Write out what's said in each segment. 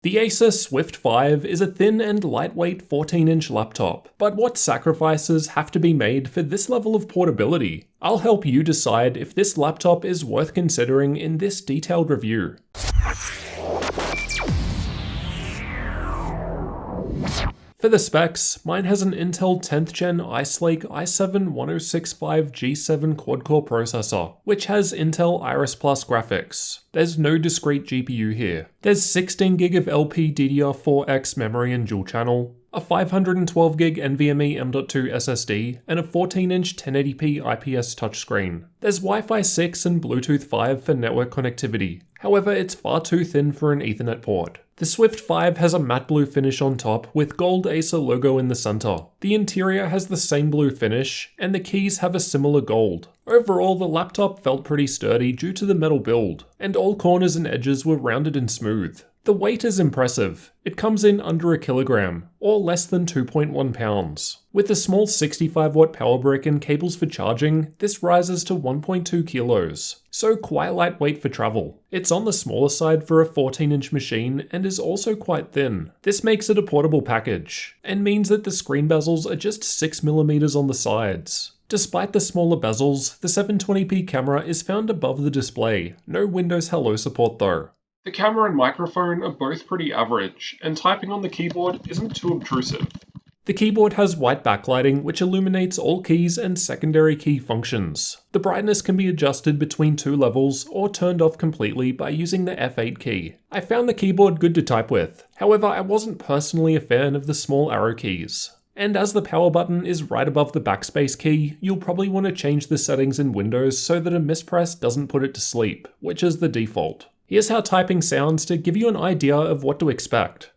The Acer Swift 5 is a thin and lightweight 14-inch laptop, but what sacrifices have to be made for this level of portability? I'll help you decide if this laptop is worth considering in this detailed review. For the specs, mine has an Intel 10th Gen Ice Lake i7-1065G7 quad-core processor, which has Intel Iris Plus graphics. There's no discrete GPU here. There's 16GB of LPDDR4X memory and dual channel, a 512GB NVMe M.2 SSD, and a 14-inch 1080p IPS touchscreen. There's Wi-Fi 6 and Bluetooth 5 for network connectivity. However, it's far too thin for an Ethernet port. The Swift 5 has a matte blue finish on top with gold Acer logo in the center. The interior has the same blue finish, and the keys have a similar gold. Overall, the laptop felt pretty sturdy due to the metal build, and all corners and edges were rounded and smooth. The weight is impressive. It comes in under a kilogram, or less than 2.1 pounds. With a small 65-watt power brick and cables for charging, this rises to 1.2 kilos, so quite lightweight for travel. It's on the smaller side for a 14-inch machine and is also quite thin. This makes it a portable package, and means that the screen bezels are just 6mm on the sides. Despite the smaller bezels, the 720p camera is found above the display. No Windows Hello support though. The camera and microphone are both pretty average, and typing on the keyboard isn't too obtrusive. The keyboard has white backlighting which illuminates all keys and secondary key functions. The brightness can be adjusted between 2 levels or turned off completely by using the F8 key. I found the keyboard good to type with, however I wasn't personally a fan of the small arrow keys. And as the power button is right above the backspace key, you'll probably want to change the settings in Windows so that a mispress doesn't put it to sleep, which is the default. Here's how typing sounds to give you an idea of what to expect.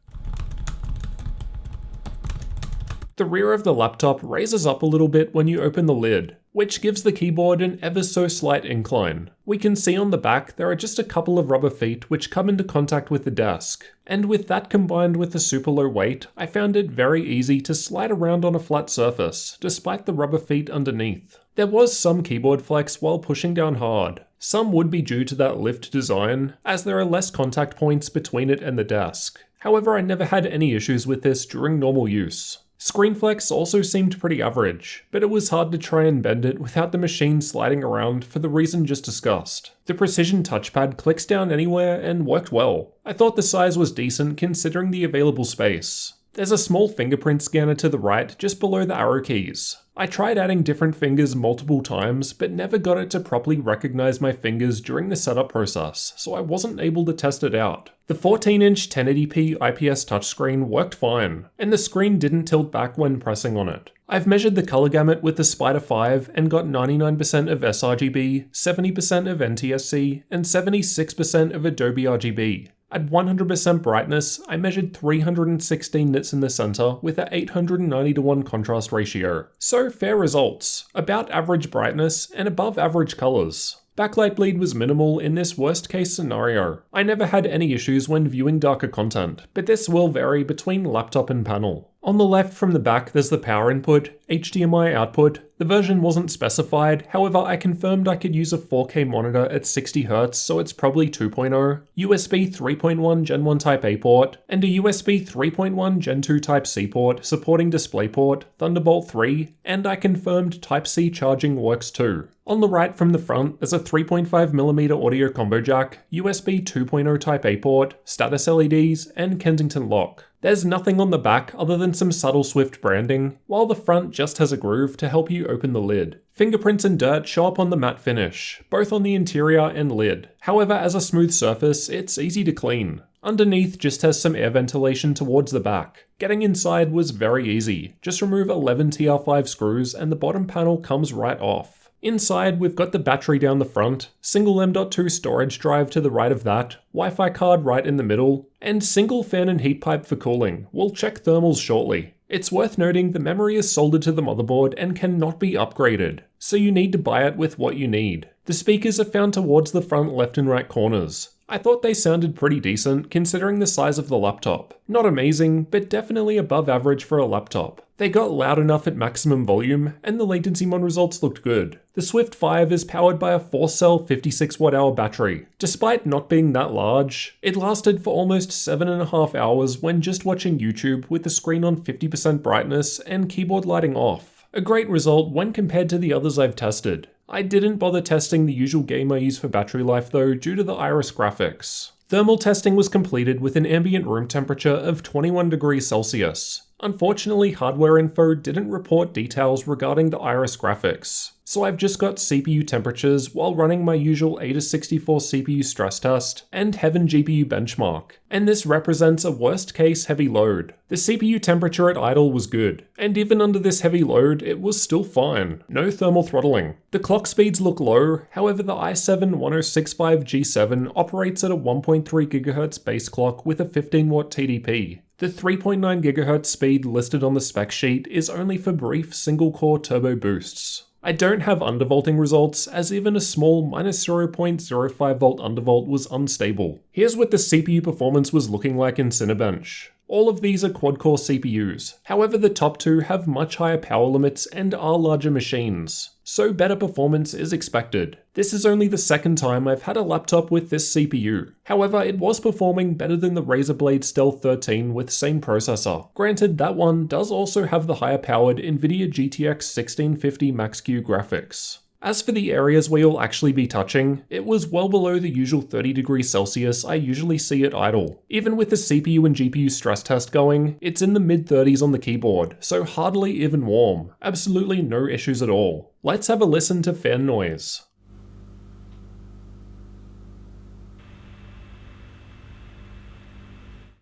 The rear of the laptop raises up a little bit when you open the lid, which gives the keyboard an ever so slight incline. We can see on the back there are just a couple of rubber feet which come into contact with the desk. And with that combined with the super low weight, I found it very easy to slide around on a flat surface, despite the rubber feet underneath. There was some keyboard flex while pushing down hard. Some would be due to that lift design, as there are less contact points between it and the desk. However, I never had any issues with this during normal use. Screen flex also seemed pretty average, but it was hard to try and bend it without the machine sliding around for the reason just discussed. The precision touchpad clicks down anywhere and worked well. I thought the size was decent considering the available space. There's a small fingerprint scanner to the right just below the arrow keys. I tried adding different fingers multiple times, but never got it to properly recognize my fingers during the setup process, so I wasn't able to test it out. The 14-inch 1080p IPS touchscreen worked fine, and the screen didn't tilt back when pressing on it. I've measured the color gamut with the Spider 5 and got 99% of sRGB, 70% of NTSC, and 76% of Adobe RGB. At 100% brightness, I measured 316 nits in the center with a 890:1 contrast ratio. So fair results, about average brightness and above average colors. Backlight bleed was minimal in this worst case scenario. I never had any issues when viewing darker content, but this will vary between laptop and panel. On the left from the back there's the power input, HDMI output. The version wasn't specified, however I confirmed I could use a 4K monitor at 60Hz, so it's probably 2.0, USB 3.1 Gen 1 Type A port, and a USB 3.1 Gen 2 Type C port supporting DisplayPort, Thunderbolt 3, and I confirmed Type C charging works too. On the right from the front, there's a 3.5mm audio combo jack, USB 2.0 Type A port, status LEDs, and Kensington lock. There's nothing on the back other than some subtle Swift branding, while the front just has a groove to help you open the lid. Fingerprints and dirt show up on the matte finish, both on the interior and lid. However, as a smooth surface, it's easy to clean. Underneath just has some air ventilation towards the back. Getting inside was very easy. Just remove 11 TR5 screws and the bottom panel comes right off. Inside, we've got the battery down the front, single M.2 storage drive to the right of that, Wi-Fi card right in the middle, and single fan and heat pipe for cooling. We'll check thermals shortly. It's worth noting the memory is soldered to the motherboard and cannot be upgraded, so you need to buy it with what you need. The speakers are found towards the front left and right corners. I thought they sounded pretty decent considering the size of the laptop. Not amazing, but definitely above average for a laptop. They got loud enough at maximum volume, and the latency mon results looked good. The Swift 5 is powered by a 4-cell 56 Wh battery. Despite not being that large, it lasted for almost 7.5 hours when just watching YouTube with the screen on 50% brightness and keyboard lighting off. A great result when compared to the others I've tested. I didn't bother testing the usual game I use for battery life though due to the Iris graphics. Thermal testing was completed with an ambient room temperature of 21 degrees Celsius. Unfortunately, hardware info didn't report details regarding the Iris graphics, so I've just got CPU temperatures while running my usual Acer CPU stress test and Heaven GPU benchmark, and this represents a worst case heavy load. The CPU temperature at idle was good, and even under this heavy load it was still fine, no thermal throttling. The clock speeds look low, however the i7-1065G7 operates at a 1.3 GHz base clock with a 15 watt TDP. The 3.9 GHz speed listed on the spec sheet is only for brief single-core turbo boosts. I don't have undervolting results, as even a small -0.05 volt undervolt was unstable. Here's what the CPU performance was looking like in Cinebench. All of these are quad-core CPUs, however the top two have much higher power limits and are larger machines, so better performance is expected. This is only the second time I've had a laptop with this CPU. However, it was performing better than the Razer Blade Stealth 13 with same processor. Granted, that one does also have the higher powered NVIDIA GTX 1650 Max-Q graphics. As for the areas where you'll actually be touching, it was well below the usual 30 degrees Celsius I usually see at idle. Even with the CPU and GPU stress test going, it's in the mid-30s on the keyboard, so hardly even warm. Absolutely no issues at all. Let's have a listen to fan noise.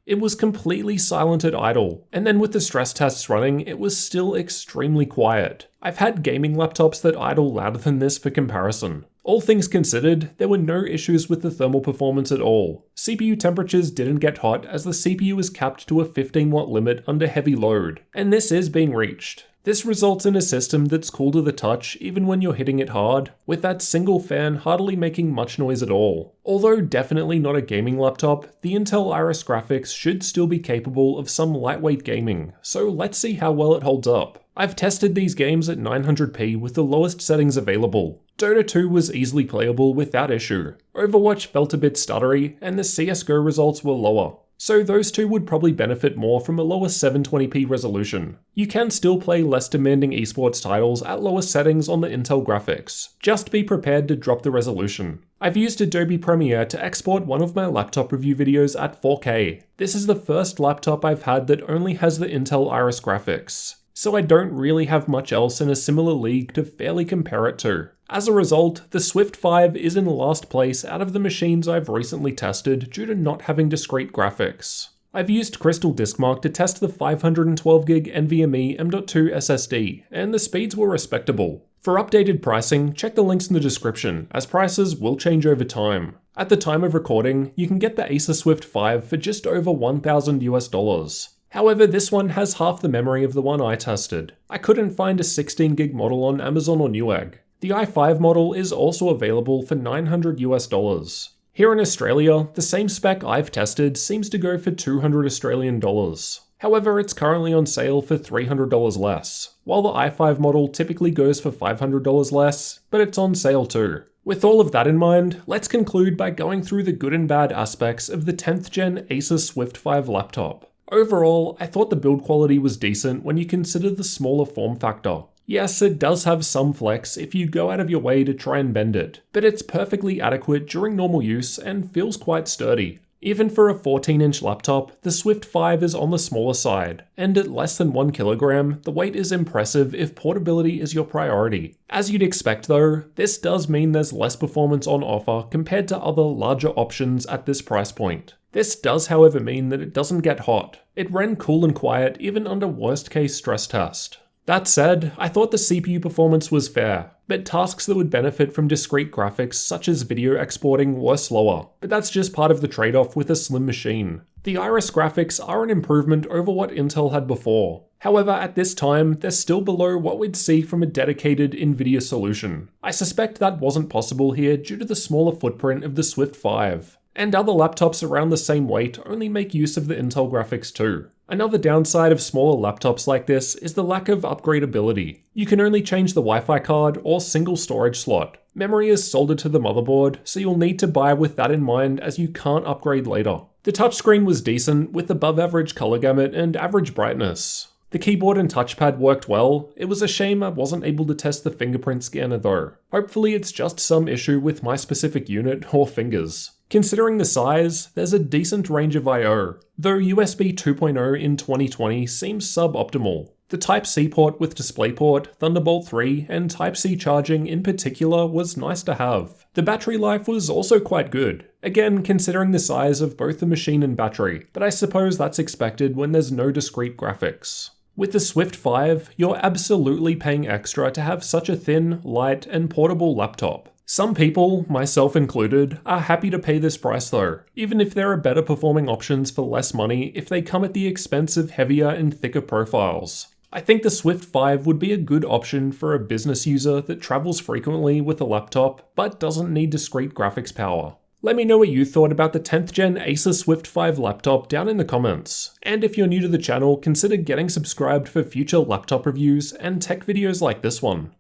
It was completely silent at idle, and then with the stress tests running, it was still extremely quiet. I've had gaming laptops that idle louder than this for comparison. All things considered, there were no issues with the thermal performance at all. CPU temperatures didn't get hot as the CPU is capped to a 15 watt limit under heavy load, and this is being reached. This results in a system that's cool to the touch even when you're hitting it hard, with that single fan hardly making much noise at all. Although definitely not a gaming laptop, the Intel Iris graphics should still be capable of some lightweight gaming, so let's see how well it holds up. I've tested these games at 900p with the lowest settings available. Dota 2 was easily playable without issue. Overwatch felt a bit stuttery, and the CSGO results were lower. So those two would probably benefit more from a lower 720p resolution. You can still play less demanding esports titles at lower settings on the Intel graphics. Just be prepared to drop the resolution. I've used Adobe Premiere to export one of my laptop review videos at 4K. This is the first laptop I've had that only has the Intel Iris graphics, so I don't really have much else in a similar league to fairly compare it to. As a result, the Swift 5 is in last place out of the machines I've recently tested due to not having discrete graphics. I've used Crystal DiskMark to test the 512GB NVMe M.2 SSD, and the speeds were respectable. For updated pricing, check the links in the description, as prices will change over time. At the time of recording, you can get the Acer Swift 5 for just over $1,000 US. However, this one has half the memory of the one I tested. I couldn't find a 16GB model on Amazon or Newegg. The i5 model is also available for $900 US. Here in Australia, the same spec I've tested seems to go for $200 Australian dollars. However, it's currently on sale for $300 less, while the i5 model typically goes for $500 less, but it's on sale too. With all of that in mind, let's conclude by going through the good and bad aspects of the 10th gen Acer Swift 5 laptop. Overall, I thought the build quality was decent when you consider the smaller form factor. Yes, it does have some flex if you go out of your way to try and bend it, but it's perfectly adequate during normal use and feels quite sturdy. Even for a 14-inch laptop, the Swift 5 is on the smaller side, and at less than 1 kilogram, the weight is impressive if portability is your priority. As you'd expect though, this does mean there's less performance on offer compared to other larger options at this price point. This does however mean that it doesn't get hot. It ran cool and quiet even under worst case stress test. That said, I thought the CPU performance was fair, but tasks that would benefit from discrete graphics such as video exporting were slower, but that's just part of the trade-off with a slim machine. The Iris graphics are an improvement over what Intel had before. However, at this time, they're still below what we'd see from a dedicated NVIDIA solution. I suspect that wasn't possible here due to the smaller footprint of the Swift 5. And other laptops around the same weight only make use of the Intel graphics too. Another downside of smaller laptops like this is the lack of upgradability. You can only change the Wi-Fi card or single storage slot. Memory is soldered to the motherboard, so you'll need to buy with that in mind as you can't upgrade later. The touchscreen was decent with above average color gamut and average brightness. The keyboard and touchpad worked well. It was a shame I wasn't able to test the fingerprint scanner though. Hopefully it's just some issue with my specific unit or fingers. Considering the size, there's a decent range of I/O, though USB 2.0 in 2020 seems suboptimal. The Type-C port with DisplayPort, Thunderbolt 3, and Type-C charging in particular was nice to have. The battery life was also quite good, again considering the size of both the machine and battery, but I suppose that's expected when there's no discrete graphics. With the Swift 5, you're absolutely paying extra to have such a thin, light, and portable laptop. Some people, myself included, are happy to pay this price though, even if there are better performing options for less money if they come at the expense of heavier and thicker profiles. I think the Swift 5 would be a good option for a business user that travels frequently with a laptop but doesn't need discrete graphics power. Let me know what you thought about the 10th gen Acer Swift 5 laptop down in the comments. And if you're new to the channel, consider getting subscribed for future laptop reviews and tech videos like this one.